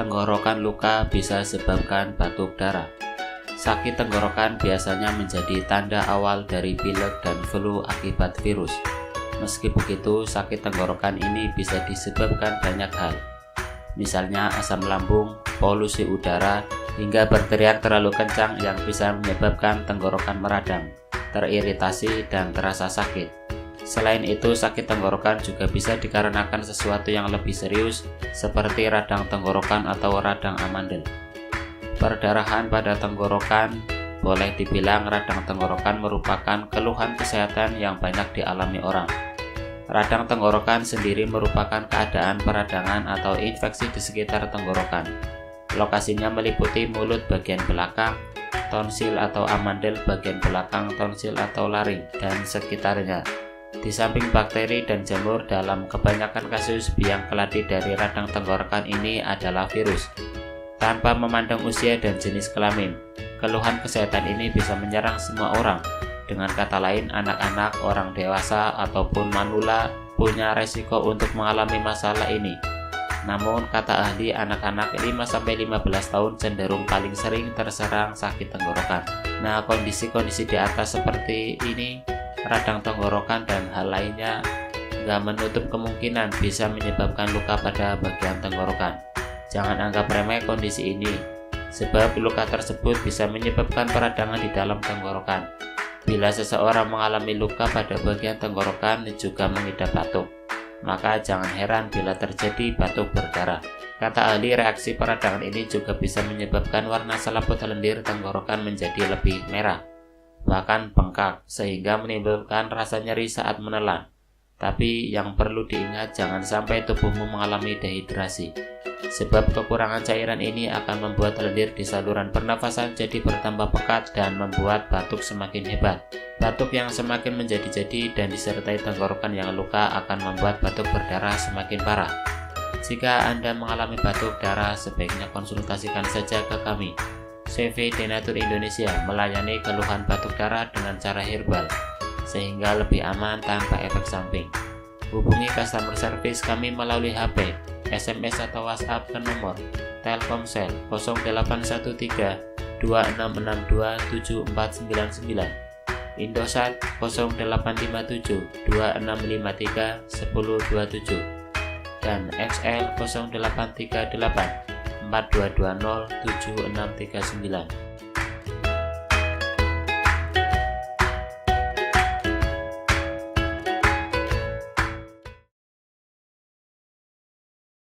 Tenggorokan luka bisa sebabkan batuk darah. Sakit tenggorokan biasanya menjadi tanda awal dari pilek dan flu akibat virus. Meski begitu, sakit tenggorokan ini bisa disebabkan banyak hal. Misalnya asam lambung, polusi udara, hingga berteriak terlalu kencang yang bisa menyebabkan tenggorokan meradang, teriritasi, dan terasa sakit. Selain itu, sakit tenggorokan juga bisa dikarenakan sesuatu yang lebih serius seperti radang tenggorokan atau radang amandel. Perdarahan pada tenggorokan boleh dibilang radang tenggorokan merupakan keluhan kesehatan yang banyak dialami orang. Radang tenggorokan sendiri merupakan keadaan peradangan atau infeksi di sekitar tenggorokan. Lokasinya meliputi mulut bagian belakang, tonsil atau amandel bagian belakang tonsil atau laring, dan sekitarnya. Di samping bakteri dan jamur, dalam kebanyakan kasus biang keladi dari radang tenggorokan ini adalah virus. Tanpa memandang usia dan jenis kelamin, keluhan kesehatan ini bisa menyerang semua orang. Dengan kata lain, anak-anak, orang dewasa, ataupun manula punya resiko untuk mengalami masalah ini. Namun, kata ahli, anak-anak 5-15 tahun cenderung paling sering terserang sakit tenggorokan. Nah, kondisi-kondisi di atas seperti ini, radang tenggorokan dan hal lainnya, nggak menutup kemungkinan bisa menyebabkan luka pada bagian tenggorokan. Jangan anggap remeh kondisi ini, sebab luka tersebut bisa menyebabkan peradangan di dalam tenggorokan. Bila seseorang mengalami luka pada bagian tenggorokan juga mengidap batuk, maka jangan heran bila terjadi batuk berdarah. Kata ahli, reaksi peradangan ini juga bisa menyebabkan warna selaput lendir tenggorokan menjadi lebih merah, bahkan bengkak, sehingga menimbulkan rasa nyeri saat menelan. Tapi yang perlu diingat, jangan sampai tubuhmu mengalami dehidrasi, sebab kekurangan cairan ini akan membuat lendir di saluran pernafasan jadi bertambah pekat dan membuat batuk semakin hebat. Batuk yang semakin menjadi-jadi dan disertai tenggorokan yang luka akan membuat batuk berdarah semakin parah. Jika Anda mengalami batuk darah, sebaiknya konsultasikan saja ke kami. CV Denatur Indonesia melayani keluhan batuk darah dengan cara herbal, sehingga lebih aman tanpa efek samping. Hubungi customer service kami melalui HP, SMS atau WhatsApp ke nomor Telkomsel 0813 2662 7499, Indosat 0857 2653 1027, dan XL 0838 4220 7639.